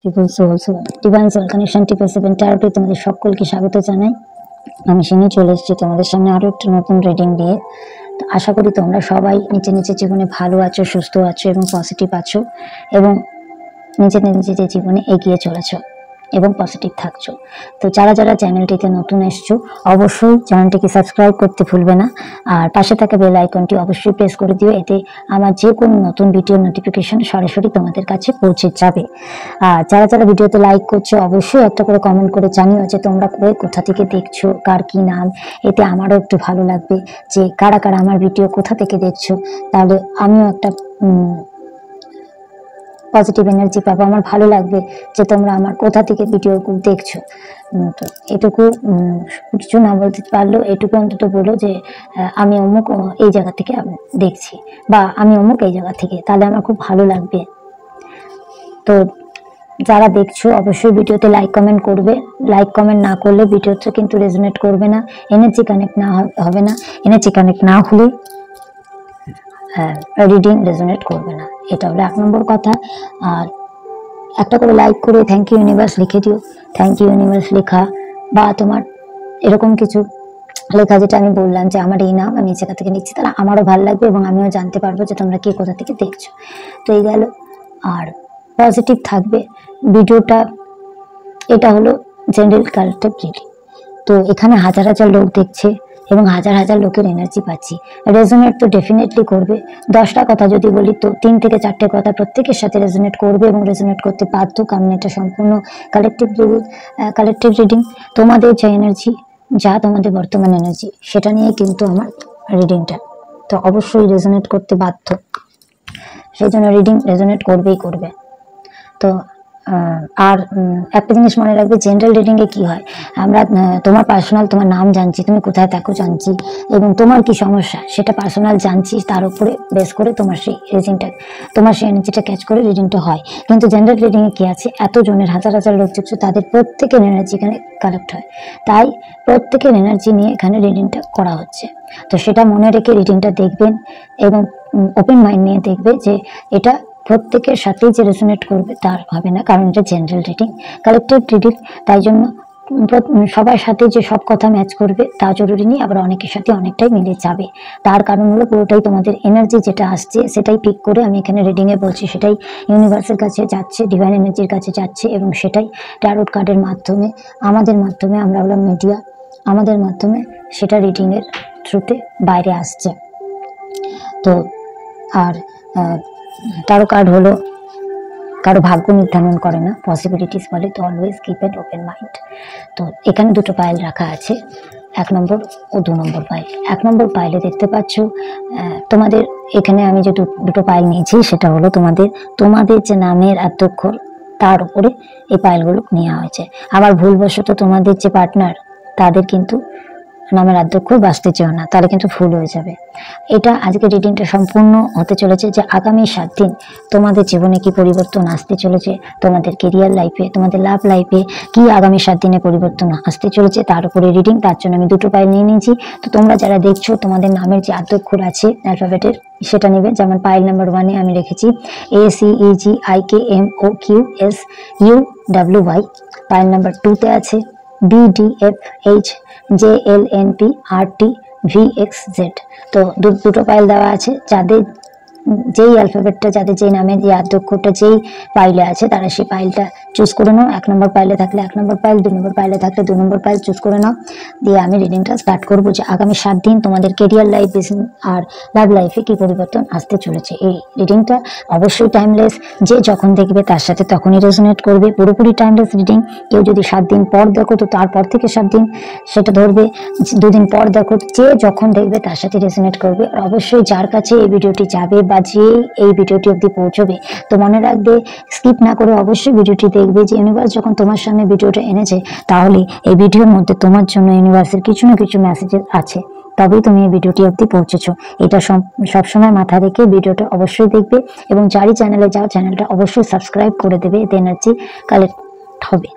Triple soul divine soul connection 777 ট্যারোতে তোমাদের সকলকে স্বাগত জানাই। আমি সিনি চলে এসেছি তোমাদের সামনে আরো একটা নতুন রিডিং দিয়ে। তো আশা করি তোমরা সবাই নিচে জীবনে ভালো আছো, সুস্থ আছো এবং পজিটিভ আছো এবং নিজে জীবনে এগিয়ে চলেছো এবং পজিটিভ থাকছো। তো যারা চ্যানেলটিতে নতুন এসছো অবশ্যই চ্যানেলটিকে সাবস্ক্রাইব করতে ভুলবে না, আর পাশে থাকা বেল আইকনটি অবশ্যই প্রেস করে দিও, এতে আমার যে কোনো নতুন ভিডিওর নোটিফিকেশন সরাসরি তোমাদের কাছে পৌঁছে যাবে। আর যারা ভিডিওতে লাইক করছো অবশ্যই একটা করে কমেন্ট করে জানিও যে তোমরা কোথা থেকে দেখছো, কার কি নাম, এতে আমারও একটু ভালো লাগবে যে কারা আমার ভিডিও কোথা থেকে দেখছো। তাহলে আমিও একটা পজিটিভ এনার্জি পাবো, আমার ভালো লাগবে যে তোমরা আমার কোথা থেকে ভিডিও দেখছো। তো এটুকু কিছু না বলতে পারলেও এটুকু অন্তত বলো যে আমি অমুক এই জায়গা থেকে দেখছি বা আমি অমুক এই জায়গা থেকে, তাহলে আমার খুব ভালো লাগবে। তো যারা দেখছো অবশ্যই ভিডিওতে লাইক কমেন্ট করবে। লাইক কমেন্ট না করলে ভিডিওতে কিন্তু রেজোনেট করবে না, এনার্জি কানেক্ট না হবে না। এনার্জি কানেক্ট না হলে রিডিং রেজোনেট করবে না, এটা হলো 1 নম্বর কথা। আর একটা করে লাইক করে থ্যাংক ইউ ইউনিভার্স লিখে দিও। থ্যাংক ইউ ইউনিভার্স লেখা বা তোমার এরকম কিছু লেখা যেটা আমি বললাম যে আমার এই নাম, আমি এই জায়গা থেকে নিচ্ছি, তাহলে আমারও ভালো লাগবে এবং আমিও জানতে পারবো যে তোমরা কে কোথা থেকে দেখছো। তো এই গেল। আর পজিটিভ থাকবে ভিডিওটা। এটা হলো জেনারেল কালেক্টিভ রিডিং। তো এখানে হাজার লোক দেখছে এবং হাজার লোকের এনার্জি পাচ্ছি। রেজোনেট তো ডেফিনেটলি করবে। 10টা কথা যদি বলি তো 3 থেকে 4টে কথা প্রত্যেকের সাথে রেজোনেট করবে এবং রেজোনেট করতে বাধ্য, কারণ এটা সম্পূর্ণ কালেক্টিভ রিডিং। তোমাদের যে এনার্জি, যা তোমাদের বর্তমান এনার্জি, সেটা নিয়ে কিন্তু আমার রিডিংটা, তো অবশ্যই রেজোনেট করতে বাধ্য। সেই জন্য রিডিং রেজোনেট করবেই করবে। তো আর একটা জিনিস মনে রাখবে, জেনারেল রিডিং এ কি হয়, আমরা তোমার পার্সোনাল, তোমার নাম জানছি, তুমি কোথায় থাকো জানছি এবং তোমার কি সমস্যা সেটা পার্সোনাল জানছি, তার উপরে বেস করে তোমার সেই রিডিংটা, তোমার সেই এনার্জিটা ক্যাচ করে রিডিংটা হয়। কিন্তু জেনারেল রিডিং এ কি আছে, এত জনের হাজার লোক দেখছো, তাদের প্রত্যেকের এনার্জি এখানে কালেক্ট হয়, তাই প্রত্যেকের এনার্জি নিয়ে এখানে রিডিংটা করা হচ্ছে। তো সেটা মনে রেখে রিডিংটা দেখবেন এবং ওপেন মাইন্ড নিয়ে দেখবে যে এটা প্রত্যেকের সাথেই যে রেজোনেট করবে তার হবে না, কারণ এটা জেনারেল রিডিং, কালেক্টিভ রিডিং। তাই জন্য সবার সাথে যে সব কথা ম্যাচ করবে তা জরুরি নেই, আবার অনেকের সাথে অনেকটাই মিলে যাবে। তার কারণ হলো পুরোটাই তোমাদের এনার্জি যেটা আসছে সেটাই পিক করে আমি এখানে রিডিং এ বলছি, সেটাই ইউনিভার্সের কাছে যাচ্ছে, ডিভাইন এনার্জির কাছে যাচ্ছে এবং সেটাই ট্যারোট কার্ডের মাধ্যমে, আমাদের মাধ্যমে, আমরা হলাম মিডিয়া, আমাদের মাধ্যমে সেটা রিডিং এর থ্রুতে বাইরে আসছে। তো আর ট্যারো কার্ড হলো কারো ভাগ্য নির্ধারণ করে না, পসিবিলিটিস বলে। তো always keep an open mind. তো এখানে দুটো পাইল রাখা আছে, 1 নম্বর ও 2 নম্বর পাইল। 1 নম্বর পাইলে দেখতে পাচ্ছ তোমাদের এখানে আমি যে দুটো পাইল নিয়েছি সেটা হলো তোমাদের যে নামের আদ্যক্ষর তার উপরে এই পাইলগুলো নেওয়া হয়েছে। আবার ভুলবশত তোমাদের যে পার্টনার তাদের কিন্তু নামের আদ্যক্ষর বাঁচতে চেও না, তাহলে কিন্তু ভুল হয়ে যাবে। এটা আজকে রিডিংটা সম্পূর্ণ হতে চলেছে যে আগামী 7 দিন তোমাদের জীবনে কি পরিবর্তন আসতে চলেছে, তোমাদের কেরিয়ার লাইফে, তোমাদের লাভ লাইফে কি আগামী 7 দিনে পরিবর্তন আসতে চলেছে তার উপরে রিডিং। তার জন্য আমি দুটো পাইল নিয়ে নিয়েছি। তো তোমরা যারা দেখছো তোমাদের নামের যে আদ্যক্ষর আছে অ্যালফাবেটের সেটা নেবে। যেমন পাইল নাম্বার 1 এ আমি রেখেছি ACEGIKMOQSUWY। পাইল নাম্বার 2 তে আছে BDFHJLNPRTVXZ। তো দুটো পাইল দেওয়া আছে, যাদের যেই অ্যালফাবেটটা, যাদের যেই নামের যে আদ্যক্ষরটা যেই পাইলে আছে তারা সেই পাইলটা চুজ করে নাও। 1 নম্বর পাইলে থাকলে 1 নম্বর পাইল, 2 নম্বর পাইলে থাকলে 2 নম্বর পাইল চুজ করে নাও। দিয়ে আমি রিডিংটা স্টার্ট করবো যে আগামী 7 দিন তোমাদের কেরিয়ার লাইফ, বিজনেস আর লাভ লাইফে কি পরিবর্তন আসতে চলেছে। এই রিডিংটা অবশ্যই টাইমলেস, যে যখন দেখবে তার সাথে তখনই রেজোনেট করবে। পুরোপুরি টাইমলেস রিডিং। কেউ যদি 7 দিন পর দেখো তো তারপর থেকে 7 দিন সেটা ধরবে, 2 দিন পর দেখো, যে যখন দেখবে তার সাথে রেজোনেট করবে। অবশ্যই যার কাছে এই ভিডিওটি যাবে বা যে এই ভিডিওটি অবধি পৌঁছবে, তো মনে রাখবে স্কিপ না করে অবশ্যই ভিডিওটি দেখবে। যে ইউনিভার্স যখন তোমার সামনে ভিডিওটা এনেছে, তাহলে এই ভিডিওর মধ্যে তোমার জন্য ইউনিভার্সের কিছু না কিছু মেসেজ আছে, তবেই তুমি এই ভিডিওটি অবধি পৌঁছেছো। এটা সবসময় মাথায় রেখে ভিডিওটা অবশ্যই দেখবে এবং যারই চ্যানেলে যাও চ্যানেলটা অবশ্যই সাবস্ক্রাইব করে দেবে, এতে এনার্জি কালেক্ট হবে।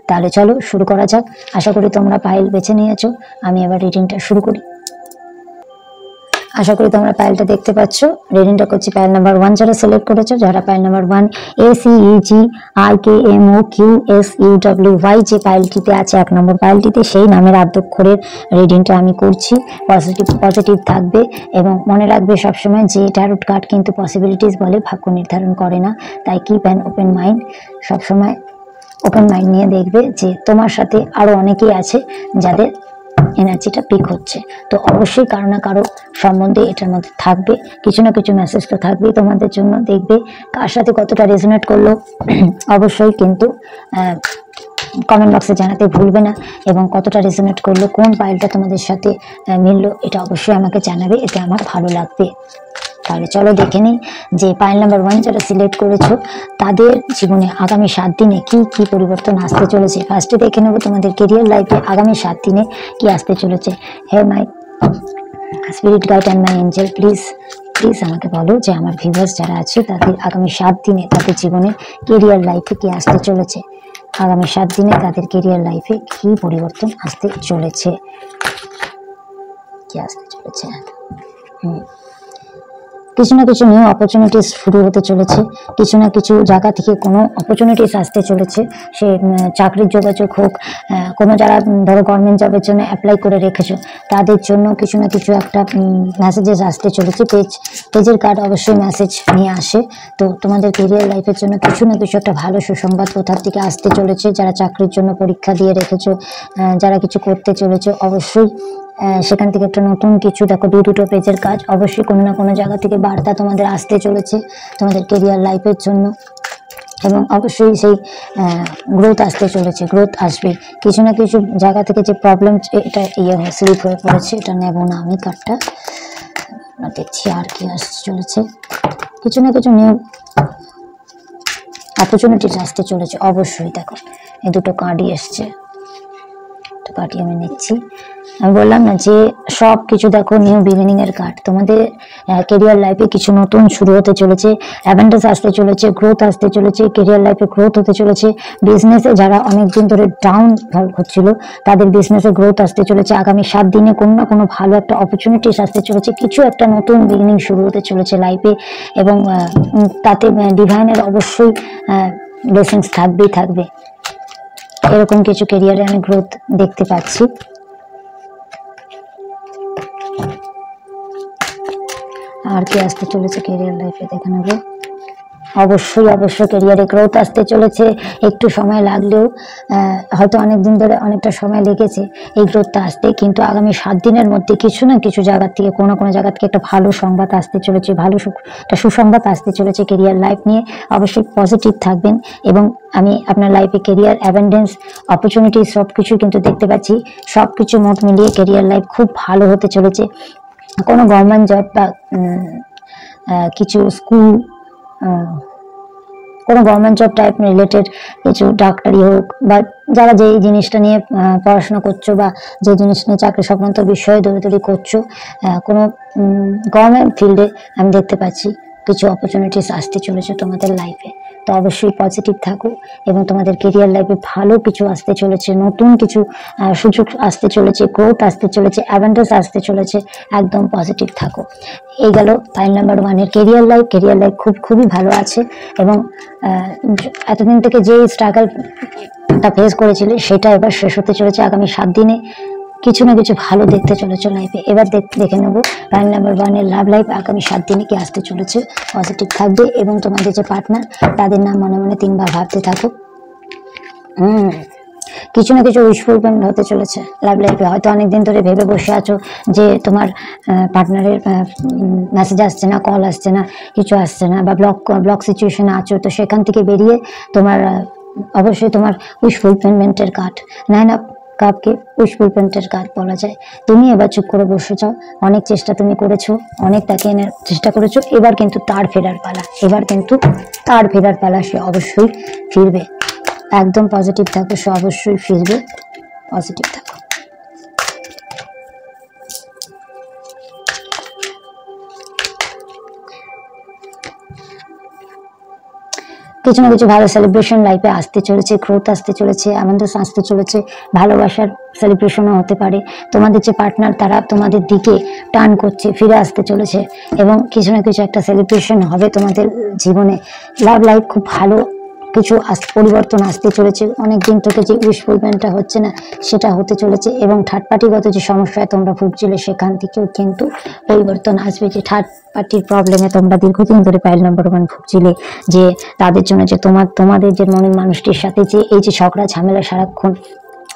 তাহলে চলো শুরু করা যাক। আশা করি তোমরা পাইল বেছে নিয়েছো। আমি এবার রিডিংটা শুরু করি। আশা করি তোমরা পাইলটা দেখতে পাচ্ছ। রিডিংটা করছি পাইল নাম্বার 1 যারা সিলেক্ট করেছো, যারা পাইল নাম্বার 1 ACEGIKMOQSUWY যে পাইলটিতে আছে 1 নম্বর পাইলটিতে, সেই নামের আদ্যক্ষরের রিডিংটা আমি করছি। পজিটিভ থাকবে এবং মনে রাখবে সবসময় যে ট্যারোট কার্ড কিন্তু পসিবিলিটিস বলে, ভাগ্য নির্ধারণ করে না। তাই কিপ অ্যান ওপেন মাইন্ড, সবসময় ওপেন মাইন্ড নিয়ে দেখবে যে তোমার সাথে আরো অনেকেই আছে যাদের এনার্জিটা পিক হচ্ছে। তো অবশ্যই কারো না কারো সম্বন্ধে এটার মধ্যে থাকবে, কিছু না কিছু মেসেজ তো থাকবেই তোমাদের জন্য। দেখবে কার সাথে কতটা রেজোনেট করলো অবশ্যই কিন্তু কমেন্ট বক্সে জানাতে ভুলবে না, এবং কতটা রেজোনেট করলো, কোন পাইলটা তোমাদের সাথে মিললো, এটা অবশ্যই আমাকে জানাবে, এতে আমার ভালো লাগবে। তাহলে চলো দেখে নিই যে পাইল নাম্বার 1 যারা সিলেক্ট করেছো তাদের জীবনে আগামী 7 দিনে কি কি পরিবর্তন আসতে চলেছে। ফার্স্টে দেখে নেবো তোমাদের কেরিয়ার লাইফে আগামী 7 দিনে কি আসতে চলেছে। Hey my spirit guide and my angel, please আমাকে বলো যে আমার ভিউয়ার্স যারা আছে তাদের আগামী 7 দিনে তাদের জীবনে কেরিয়ার লাইফে কি আসতে চলেছে। আগামী 7 দিনে তাদের কেরিয়ার লাইফে কি পরিবর্তন আসতে চলেছে, কি আসতে চলেছে। কিছু না কিছু নিউ অপরচুনিটিস শুরু হতে চলেছে, কিছু না কিছু জায়গা থেকে কোনো অপরচুনিটিস আসতে চলেছে। সে চাকরির যোগাযোগ হোক, কোনো যারা ধরো গভর্নমেন্ট জবের জন্য অ্যাপ্লাই করে রেখেছো তাদের জন্য কিছু না কিছু একটা মেসেজেস আসতে চলেছে। পেজের কার্ড অবশ্যই মেসেজ নিয়ে আসে। তো তোমাদের কেরিয়ার লাইফের জন্য কিছু না কিছু একটা ভালো সুসংবাদ কোথার থেকে আসতে চলেছে। যারা চাকরির জন্য পরীক্ষা দিয়ে রেখেছো, যারা কিছু করতে চলেছে, অবশ্যই সেখান থেকে একটা নতুন কিছু দেখো। দুটো পেজের কাজ, অবশ্যই কোনো না কোনো জায়গা থেকে বার্তা তোমাদের আসতে চলেছে তোমাদের কেরিয়ার লাইফের জন্য, এবং অবশ্যই সেই গ্রোথ আসতে চলেছে, গ্রোথ আসবে। কিছু না কিছু জায়গা থেকে যে প্রবলেম, এটা স্লিপ হয়ে পড়েছে, এটা নেব না আমি কার্ডটা, দেখছি আর কি আসতে চলেছে। কিছু না কিছু নিউ অপরচুনিটিস আসতে চলেছে অবশ্যই। দেখো এই দুটো কার্ডই এসছে, কার্ডই আমি নিচ্ছি। আমি বললাম না যে সব কিছু দেখো নিউ বিগিনিং এর কার্ড। তোমাদের কেরিয়ার লাইফে কিছু নতুন শুরু হতে চলেছে, অ্যাডভান্টেজ আসতে চলেছে, গ্রোথ আসতে চলেছে, কেরিয়ার লাইফে গ্রোথ হতে চলেছে। বিজনেসে যারা অনেকদিন ধরে ডাউন হচ্ছিল তাদের বিজনেসে গ্রোথ আসতে চলেছে। আগামী 7 দিনে কোনো না কোনো ভালো একটা অপরচুনিটিস আসতে চলেছে, কিছু একটা নতুন বিগিনিং শুরু হতে চলেছে লাইফে, এবং তাতে ডিভাইনের অবশ্যই ব্লেসিংস থাকবেই থাকবে। এরকম কিছু কেরিয়ারে আমি গ্রোথ দেখতে পাচ্ছি। আর কি আসতে চলেছে কেরিয়ার লাইফে দেখে নেব। অবশ্যই কেরিয়ারে গ্রোথ আসতে চলেছে। একটু সময় লাগলেও, হয়তো অনেকদিন ধরে অনেকটা সময় লেগেছে এই গ্রোথটা আসতে, কিন্তু আগামী 7 দিনের মধ্যে কিছু না কিছু জায়গা থেকে কোনো জায়গা থেকে একটা ভালো সংবাদ আসতে চলেছে, ভালো একটা সুসংবাদ আসতে চলেছে কেরিয়ার লাইফ নিয়ে। অবশ্যই পজিটিভ থাকবেন, এবং আমি আপনার লাইফে কেরিয়ার অ্যাবেন্ডেন্স অপরচুনিটি সবকিছু কিন্তু দেখতে পাচ্ছি। সবকিছু মোট মিলিয়ে কেরিয়ার লাইফ খুব ভালো হতে চলেছে। কোনো গভর্নমেন্ট জব বা কিছু স্কুল, কোনো গভর্নমেন্ট জব টাইপ রিলেটেড কিছু, ডাক্তারি হোক, বা যারা যে জিনিসটা নিয়ে পড়াশোনা করছো বা যে জিনিস নিয়ে চাকরি সংক্রান্ত বিষয়ে দৌড়াদৌড়ি করছো, কোনো গভর্নমেন্ট ফিল্ডে আমি দেখতে পাচ্ছি কিছু অপরচুনিটিস আসতে চলেছে তোমাদের লাইফে। তো অবশ্যই পজিটিভ থাকো, এবং তোমাদের কেরিয়ার লাইফে ভালো কিছু আসতে চলেছে, নতুন কিছু সুযোগ আসতে চলেছে, গ্রোথ আসতে চলেছে, অ্যাডভান্টেজ আসতে চলেছে। একদম পজিটিভ থাকো। এই গেল পাইল নাম্বার 1 এর কেরিয়ার লাইফ। কেরিয়ার লাইফ খুবই ভালো আছে, এবং এতদিন থেকে যে স্ট্রাগলটা ফেস করেছিলে সেটা এবার শেষ হতে চলেছে। আগামী 7 দিনে কিছু না কিছু ভালো দেখতে চলেছে লাইফে। এবার দেখে নেবো পাইল নাম্বার 1 এর লাভ লাইফ আগামী 7 দিনে কি আসতে চলেছে। পজিটিভ থাকবে, এবং তোমাদের যে পার্টনার তাদের নাম মনে মনে 3 বার ভাবতে থাকো। কিছু না কিছু উইশ ফুলফিলমেন্ট হতে চলেছে লাভ লাইফে। হয়তো অনেকদিন ধরে ভেবে বসে আছো যে তোমার পার্টনারের মেসেজ আসছে না, কল আসছে না, কিছু আসছে না, বা ব্লক সিচুয়েশনে আছো। তো সেখান থেকে বেরিয়ে তোমার অবশ্যই তোমার উইশ ফুলফিলমেন্টের কার্ড, 9 অফ কাপকে উইশ ফুলফিলমেন্টের কার্ড বলা যায়। তুমি এবার চুপ করে বসে যাও। অনেক চেষ্টা তুমি করেছো, অনেক তাকে এনে চেষ্টা করেছো, এবার কিন্তু তার ফেরার পালা। সে অবশ্যই ফিরবে। একদম পজিটিভ থাকো, সে অবশ্যই ফিরবে। পজিটিভ থাকো। কিছু না কিছু ভালো সেলিব্রেশন লাইফে আসতে চলেছে, গ্রোথ আসতে চলেছে, আনন্দ আসতে চলেছে, ভালোবাসার সেলিব্রেশনও হতে পারে। তোমাদের যে পার্টনার তারা তোমাদের দিকে টার্ন করছে, ফিরে আসতে চলেছে এবং কিছু না কিছু একটা সেলিব্রেশন হবে তোমাদের জীবনে। লাভ লাইফ খুব ভালো কিছু পরিবর্তন আসতে চলেছে। অনেকদিন থেকে যে উইশফুলমেন্টটা হচ্ছে না সেটা হতে চলেছে এবং থার্ড পার্টিগত যে সমস্যায় তোমরা ভুগছিলে সেখান থেকেও কিন্তু পরিবর্তন আসবে। যে থার্ড পার্টির প্রবলেমে তোমরা দীর্ঘদিন ধরে পাইল নাম্বার 1 ভুগছিলে, যে তাদের জন্য যে তোমাদের যে মনের মানুষটির সাথে যে এই যে ঝগড়া ঝামেলা সারাক্ষণ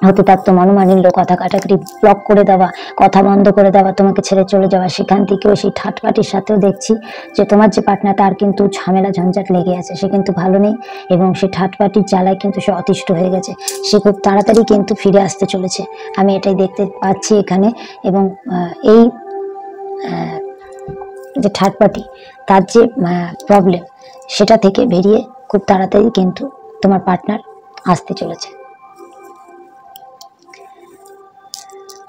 হতে থাকতো, মনোমালিন্য, কথা কাটাকাটি, ব্লক করে দেওয়া, কথা বন্ধ করে দেওয়া, তোমাকে ছেড়ে চলে যাওয়া, সেখান থেকেও সেই থার্ড পার্টির সাথেও দেখছি যে তোমার যে পার্টনার তার কিন্তু ঝামেলা ঝঞ্ঝাট লেগে আছে, সে কিন্তু ভালো নেই এবং সে থার্ড পার্টির জ্বালায় কিন্তু সে অতিষ্ঠ হয়ে গেছে। সে খুব তাড়াতাড়ি কিন্তু ফিরে আসতে চলেছে, আমি এটাই দেখতে পাচ্ছি এখানে। এবং এই যে থার্ড পার্টি তার যে প্রবলেম সেটা থেকে বেরিয়ে খুব তাড়াতাড়ি কিন্তু তোমার পার্টনার আসতে চলেছে।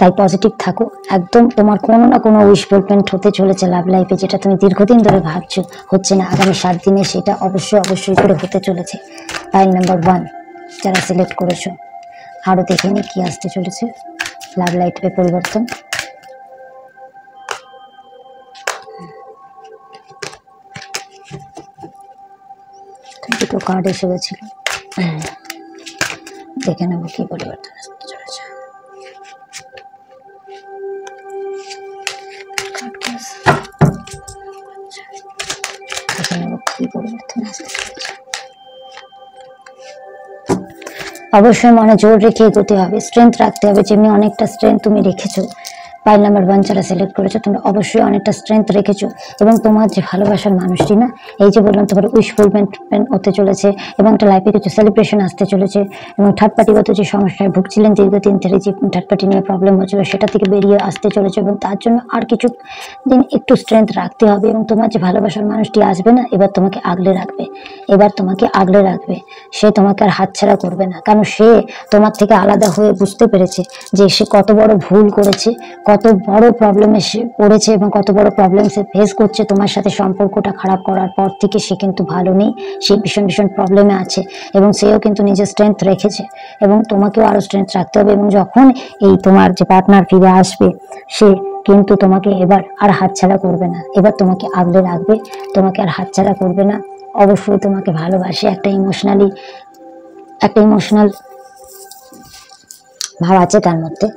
তাই পজিটিভ থাকো, একদম তোমার কোনো না কোনো উইশ ফুলফিলমেন্ট হতে চলেছে লাভ লাইফে, যেটা তুমি দীর্ঘদিন ধরে ভাবছো হচ্ছে না, আগামী 7 দিনে সেটা অবশ্যই করে হতে চলেছে। পাইল নাম্বার 1 যারা সিলেক্ট করেছো, আরো দেখে নি কি আসতে চলেছে লাভ লাইফে পরিবর্তন। দুটো কার্ড এসে গেছিল, দেখে নেবো কি পরিবর্তন আসতে চলেছে। অবশ্যই মনে জোর রেখে এগোতে হবে, স্ট্রেংথ রাখতে হবে, যেমনি অনেকটা স্ট্রেংথ তুমি রেখেছো। পাইল নাম্বার 1 যারা সিলেক্ট করেছো, তোমরা অবশ্যই অনেকটা স্ট্রেংথ রেখেছো এবং তোমার যে ভালোবাসার মানুষটি না, এই যে বললাম তোমার উইশ ফুলফিলমেন্ট হতে চলেছে এবং একটা লাইফে কিছু সেলিব্রেশন আসতে চলেছে এবং থার্ড পার্টিগত যে সমস্যায় ভুগছিলেন দীর্ঘদিন ধরে, যে থার্ড পার্টি নিয়ে প্রবলেম হচ্ছিল সেটা থেকে বেরিয়ে আসতে চলেছে এবং তার জন্য আর কিছু দিন একটু স্ট্রেংথ রাখতে হবে এবং তোমার যে ভালোবাসার মানুষটি আসবে না, এবার তোমাকে আগলে রাখবে, সে তোমাকে আর হাতছাড়া করবে না, কারণ সে তোমার থেকে আলাদা হয়ে বুঝতে পেরেছে যে সে কত বড় ভুল করেছে, কত বড় প্রবলেমে সে পড়েছে এবং কত বড় প্রবলেম সে ফেস করছে। তোমার সাথে সম্পর্কটা খারাপ করার পর থেকে সে কিন্তু ভালো নেই, সে ভীষণ প্রবলেমে আছে এবং সেও কিন্তু নিজের স্ট্রেংথ রেখেছে এবং তোমাকেও আরো স্ট্রেংথ রাখতে হবে। এবং যখন এই তোমার যে পার্টনার ফিরে আসবে, সে কিন্তু তোমাকে এবার আর হাতছাড়া করবে না, এবার তোমাকে আগলে রাখবে, তোমাকে আর হাতছাড়া করবে না, অবশ্যই তোমাকে ভালোবাসে। একটা ইমোশনাল ভাব আছে তার মধ্যে,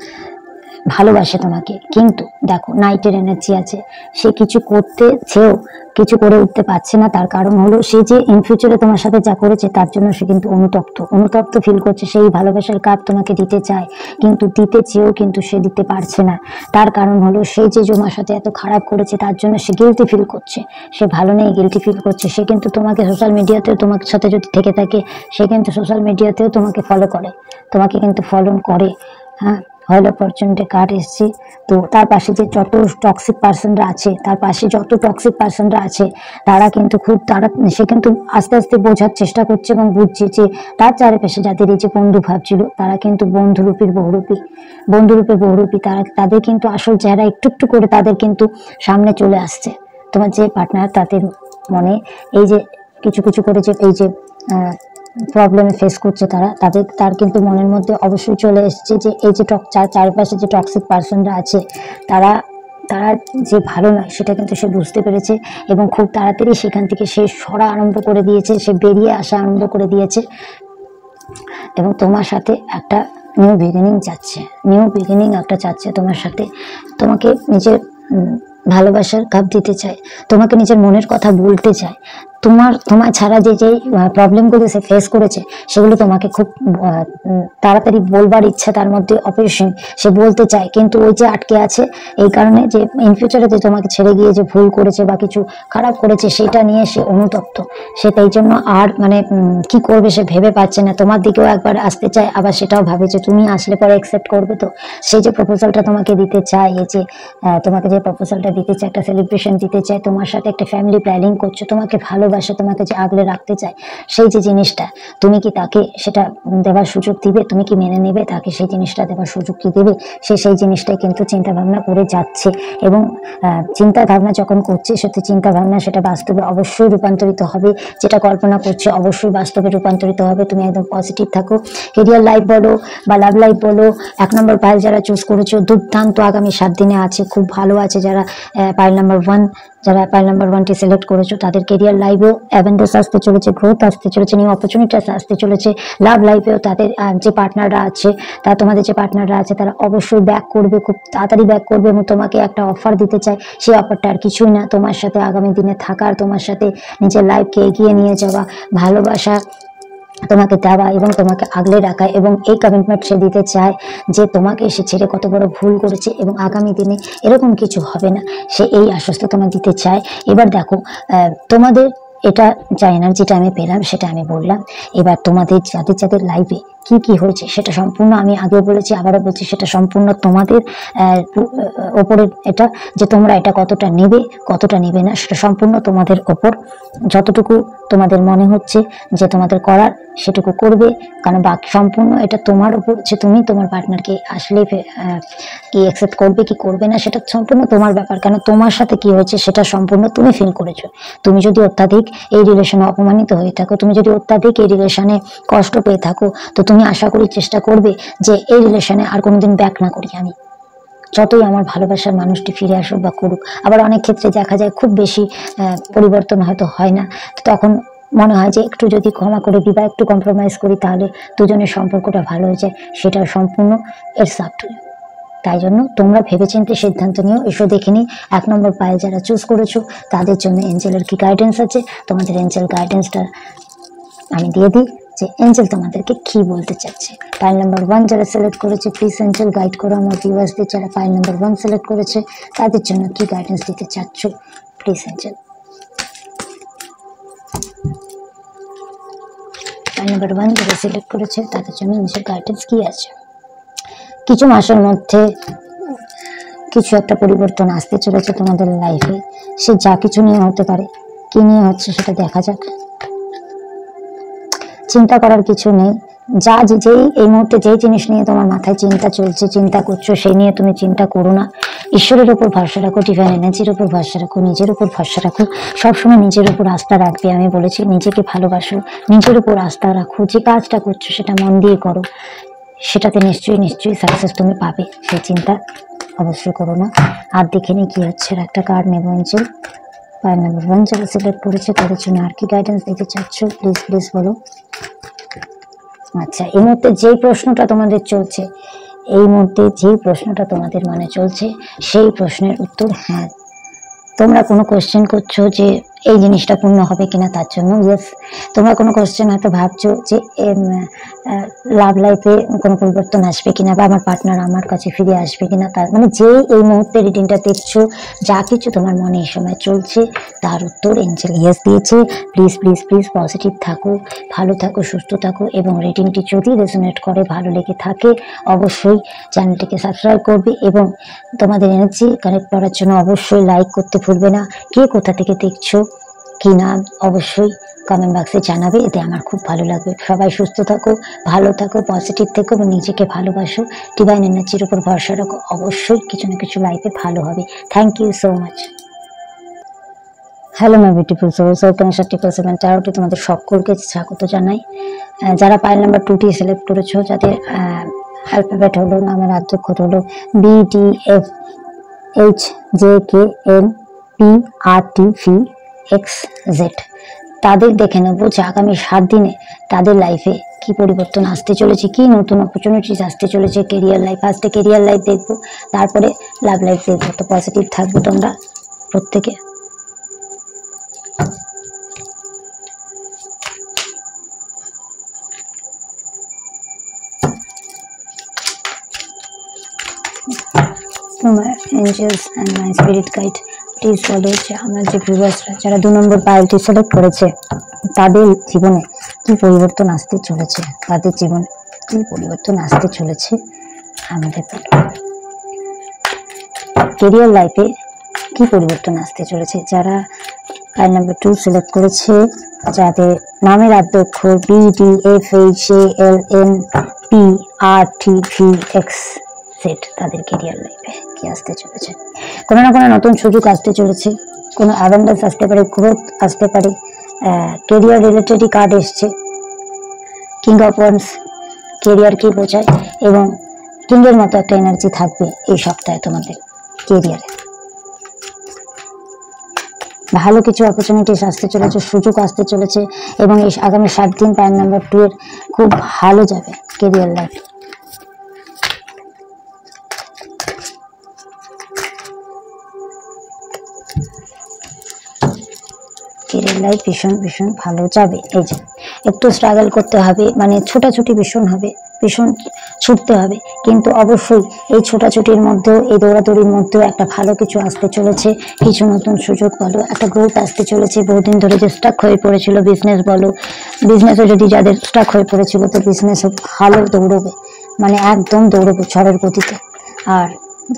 ভালোবাসে তোমাকে। কিন্তু দেখো নাইটের এনার্জি আছে, সে কিছু করতে চেয়েও কিছু করে উঠতে পারছে না। তার কারণ হলো সে যে ইন ফিউচারে তোমার সাথে যা করেছে তার জন্য সে কিন্তু অনুতপ্ত ফিল করছে। সেই ভালোবাসার কাপ তোমাকে দিতে চায় কিন্তু দিতে চেয়েও কিন্তু সে দিতে পারছে না। তার কারণ হলো সে যে তোমার সাথে এত খারাপ করেছে তার জন্য সে গিলটি ফিল করছে, সে ভালো নেই, গিলটি ফিল করছে। সে কিন্তু তোমাকে সোশ্যাল মিডিয়াতেও তোমার সাথে যদি থেকে থাকে, সে কিন্তু সোশ্যাল মিডিয়াতেও তোমাকে ফলো করে, হ্যাঁ। হল অপরচুনিটি কার্ড এসছে। তো তার পাশে যে যত টক্সিক পার্সনরা আছে তারা কিন্তু সে কিন্তু আস্তে আস্তে বোঝার চেষ্টা করছে এবং বুঝছে যে তার চারিপাশে যাদের এই যে বন্ধু ভাবছিল তারা কিন্তু বন্ধুরূপে বহুরূপী, তাদের কিন্তু আসল চেহারা একটু করে তাদের কিন্তু সামনে চলে আসছে। তোমার যে পার্টনার তাদের মনে এই যে কিছু করে যে এই যে প্রবলেমে ফেস করছে তার কিন্তু মনের মধ্যে অবশ্যই চলে এসছে যে এই যে চারপাশে যে টক্সিক পার্সনরা আছে তারা যে ভালো নয় সেটা কিন্তু সে বুঝতে পেরেছে এবং খুব তাড়াতাড়ি সেখান থেকে সে সরা আরম্ভ করে দিয়েছে, সে বেরিয়ে আসা আরম্ভ করে দিয়েছে এবং তোমার সাথে একটা নিউ বিগিনিং একটা চাচ্ছে তোমার সাথে। তোমাকে নিজের ভালোবাসার কাপ দিতে চায়, তোমাকে নিজের মনের কথা বলতে চায়। তোমার ছাড়া যে প্রবলেমগুলো সে ফেস করেছে সেগুলো তোমাকে খুব তাড়াতাড়ি বলবার ইচ্ছা তার মধ্যে অপারেশন, সে বলতে চায় কিন্তু ওই যে আটকে আছে এই কারণে যে ইন ফিউচারে যে তোমাকে ছেড়ে গিয়ে যে ভুল করেছে বা কিছু খারাপ করেছে সেটা নিয়ে সে অনুতপ্ত। সে তাই জন্য আর কি করবে সে ভেবে পাচ্ছে না। তোমার দিকেও একবার আসতে চায়, আবার সেটাও ভাবে যে তুমি আসলে পরে অ্যাকসেপ্ট করবে। তো সেই যে প্রপোজালটা তোমাকে দিতে চায়, এই যে তোমাকে যে প্রপোজালটা দিতে চায়, একটা সেলিব্রেশন দিতে চায়, তোমার সাথে একটা ফ্যামিলি প্ল্যানিং করছো, তোমাকে ভালোবাসে, তোমাকে যে আগলে রাখতে চায়, সেই যে জিনিসটা তুমি কি তাকে সেটা দেওয়ার সুযোগ দিবে? তুমি কি মেনে নেবে? তাকে সেই জিনিসটা দেওয়ার সুযোগ কি দেবে? সে সেই জিনিসটাই কিন্তু চিন্তা ভাবনা করে যাচ্ছে, এবং চিন্তা ভাবনা যখন করছে সত্যি চিন্তা ভাবনা সেটা বাস্তবে অবশ্যই রূপান্তরিত হবে। যেটা কল্পনা করছে অবশ্যই বাস্তবে রূপান্তরিত হবে। তুমি একদম পজিটিভ থাকো। কেরিয়ার লাইফ বলো বা লাভ লাইফ বলো, 1 নম্বর পাইল যারা চুজ করেছো দুর্দান্ত আগামী 7 দিনে আছে, খুব ভালো আছে। যারা পাইল নাম্বার 1 যারা পাইল নাম্বার 1টি সিলেক্ট করেছো তাদের কেরিয়ার লাইফেও অ্যাভেঞ্জাস আসতে চলেছে, গ্রোথ আসতে চলেছে, নিউ অপরচুনিটিস আসতে চলেছে। লাভ লাইফেও তাদের যে পার্টনাররা আছে, তোমাদের যে পার্টনাররা আছে তারা অবশ্যই ব্যাক করবে, খুব তাড়াতাড়ি ব্যাক করবে, এবং তোমাকে একটা অফার দিতে চায়। সেই অফারটা আর কিছুই না, তোমার সাথে আগামী দিনে থাকার, তোমার সাথে নিজের লাইফকে এগিয়ে নিয়ে যাওয়া, ভালোবাসা তোমাকে দেওয়া এবং তোমাকে আগলে রাখা, এবং এই কমিটমেন্ট সে দিতে চায় যে তোমাকে সে ছেড়ে কত বড় ভুল করেছে এবং আগামী দিনে এরকম কিছু হবে না, সে এই আশ্বস্ত তোমার দিতে চায়। এবার দেখো তোমাদের এটা যে এনার্জিটা আমি পেলাম সেটা আমি বললাম। এবার তোমাদের যাদের যাদের লাইফে কি কি হয়েছে সেটা সম্পূর্ণ আমি আগে বলেছি, আবারও বলছি, সেটা সম্পূর্ণ তোমাদের ওপরে, এটা যে তোমরা এটা কতটা নেবে কতটা নেবে না সেটা সম্পূর্ণ তোমাদের ওপর। যতটুকু তোমাদের মনে হচ্ছে যে তোমাদের করার সেটুকু করবে, কারণ বাকি সম্পূর্ণ এটা তোমার উপর, যে তুমি তোমার পার্টনারকে আসলে কি অ্যাকসেপ্ট করবে কি করবে না সেটা সম্পূর্ণ তোমার ব্যাপার। কারণ তোমার সাথে কি হয়েছে সেটা সম্পূর্ণ তুমি ফিল করেছো। তুমি যদি অত্যাধিক এই রিলেশনে অপমানিত হয়ে থাকো, তুমি যদি অত্যাধিক এই রিলেশনে কষ্ট পেয়ে থাকো, তো তুমি আশা করি চেষ্টা করবে যে এই রিলেশনে আর কোনোদিন ব্যাক না করি আমি, যতই আমার ভালোবাসার মানুষটি ফিরে আসুক বা করুক। আবার অনেক ক্ষেত্রে দেখা যায় খুব বেশি পরিবর্তন হয়তো হয় না, তখন মনে হয় যে একটু যদি ক্ষমা করে দিই বা একটু কম্প্রোমাইজ করি তাহলে দুজনের সম্পর্কটা ভালো হয়ে যায়, সেটা সম্পূর্ণ ইটস আপ টু ইউ। তাই জন্য তোমরা ভেবেচিন্তে সিদ্ধান্ত নিও। এসো দেখে নিই 1 নম্বর পাইল যারা চুজ করেছো তাদের জন্য এঞ্জেলের কি গাইডেন্স আছে। তোমাদের এঞ্জেল গাইডেন্সটা আমি দিয়ে দিই যে এঞ্জেল তোমাদেরকে কি বলতে চাচ্ছে। পাইল নাম্বার 1 যারা সিলেক্ট করেছে, প্লিজ এঞ্জেল গাইড করো আমার ভিউয়ার্সদের। যারা পাইল নাম্বার 1 সিলেক্ট করেছে তাদের জন্য কি গাইডেন্স দিতে চাচ্ছ, প্লিজ এঞ্জেল। পাইল নাম্বার 1 যারা সিলেক্ট করেছে তাদের জন্য নিজের গাইডেন্স কি আছে। কিছু মাসের মধ্যে কিছু একটা পরিবর্তন আসতে চলেছে তোমাদের লাইফে, সে যা কিছু নিয়ে হতে পারে, কি নিয়ে হচ্ছে সেটা দেখা যাক। চিন্তা করার কিছু নেই, যা যেই এই মুহূর্তে যেই জিনিস নিয়ে তোমার মাথায় চিন্তা চলছে, চিন্তা করছো, সেই নিয়ে তুমি চিন্তা করো না। ঈশ্বরের উপর ভরসা রাখো, ডিভাইন এনার্জির উপর ভরসা রাখো, নিজের উপর ভরসা রাখো। সবসময় নিজের উপর আস্থা রাখবে। আমি বলেছি নিজেকে ভালোবাসো, নিজের উপর আস্থা রাখো, যে কাজটা করছো সেটা মন দিয়ে করো, সেটাতে নিশ্চয়ই নিশ্চয়ই সাকসেস তুমি পাবে, সেই চিন্তা অবশ্যই করো না। আর দেখে নিই কি হচ্ছে, একটা কার্ড নেবো এঞ্জেল। পাইল নাম্বার 1 যারা সিলেক্ট করেছে তাদের জন্য আর কি গাইডেন্স দিতে চাচ্ছ, প্লিজ প্লিজ বলো। আচ্ছা, এই মুহূর্তে যেই প্রশ্নটা তোমাদের চলছে, এই মুহূর্তে যেই প্রশ্নটা তোমাদের মনে চলছে সেই প্রশ্নের উত্তর হ্যাঁ। তোমরা কোনো কোশ্চেন করছো যে এই জিনিসটা পূর্ণ হবে কিনা, তার জন্য ইয়েস। তোমরা কোনো কোশ্চেন হয়তো ভাবছো যে লাভ লাইফে কোনো পরিবর্তন আসবে কিনা, বা আমার পার্টনার আমার কাছে ফিরে আসবে কিনা, তার মানে যে এই মুহূর্তে রিডিংটা দেখছো, যা কিছু তোমার মনে এই সময় চলছে তার উত্তর এঞ্জেল ইয়েস দিয়েছে। প্লিজ প্লিজ প্লিজ পজিটিভ থাকো, ভালো থাকো, সুস্থ থাকো, এবং রিডিংটি যদি রেজোনেট করে, ভালো লেগে থাকে, অবশ্যই চ্যানেলটিকে সাবস্ক্রাইব করবে, এবং তোমাদের এনার্জি কানেক্ট করার জন্য অবশ্যই লাইক করতে ভুলবে না। কে কোথা থেকে দেখছো কি না অবশ্যই কমেন্ট বক্সে জানাবে, এতে আমার খুব ভালো লাগবে। সবাই সুস্থ থাকো, ভালো থাকো, পজিটিভ থেকো, এবং নিজেকে ভালোবাসো, ডিভাইন এনার্জির উপর ভরসা রাখো, অবশ্যই কিছু না কিছু লাইফে ভালো হবে। Thank you so much. Hello my beautiful souls, welcome 777 টারোতে তোমাদের সকলকে স্বাগত জানাই। যারা পাইল নাম্বার 2টি সিলেক্ট করেছো, যাদের অ্যালফাবেট হলো, নামের অক্ষর হলো BDFHJKLPRTVXZ, তাদের দেখে নেবো যে আগামী 7 দিনে তাদের লাইফে কি পরিবর্তন আসতে চলেছে, কি নতুন অপরচুনিটিস আসতে চলেছে। কেরিয়ার লাইফ, ফার্স্টে কেরিয়ার লাইফ দেখবো, তারপরে লাভ লাইফ দেখবো। তো পজিটিভ থাকবে তোমরা প্রত্যেকে। My angels and my spirit guide, please বলো যে আমার যে ভিউয়ার্সরা যারা 2 নম্বর পাইলটি সিলেক্ট করেছে তাদের জীবনে কি পরিবর্তন আসতে চলেছে, তাদের জীবনে কি পরিবর্তন আসতে চলেছে আমাদের কেরিয়ার লাইফে কি পরিবর্তন আসতে চলেছে। যারা পাইল নাম্বার 2 সিলেক্ট করেছে, যাদের নামের আদ্য অক্ষর BDFHALNPRTVX তাদের কেরিয়ার লাইফে কি আসতে চলেছে। কোনো না কোনো নতুন সুযোগ আসতে চলেছে, কোনো অ্যাভেন্ডান্স আসতে পারে, গ্রোথ আসতে পারে। কেরিয়ার রিলেটেডই কার্ড এসছে। কিং অফ ওয়ান্স কেরিয়ার কি বোঝায়, এবং কিংয়ের মতো একটা এনার্জি থাকবে এই সপ্তাহে তোমাদের কেরিয়ারে। ভালো কিছু অপরচুনিটিস আসতে চলেছে, সুযোগ আসতে চলেছে, এবং এই আগামী 7 দিন পাইল নাম্বার 2 এর খুব ভালো যাবে কেরিয়ার লাইফ। কেরিয়ার লাইফ ভীষণ ভীষণ ভালো যাবে। এই যে একটু স্ট্রাগল করতে হবে, মানে ছোটাছুটি ভীষণ হবে, ভীষণ ছুটতে হবে, কিন্তু অবশ্যই এই ছোটাছুটির মধ্যেও, এই দৌড়াদৌড়ির মধ্যেও একটা ভালো কিছু আসতে চলেছে। কিছু নতুন সুযোগ বলো, একটা গ্রোথ আসতে চলেছে। বহুদিন ধরে যে স্টাক হয়ে পড়েছিল বিজনেস বলো, বিজনেসে যদি যাদের স্টাক হয়ে পড়েছিল, তো বিজনেসও ভালো দৌড়বে, মানে একদম দৌড়বে ঝড়ের গতিতে। আর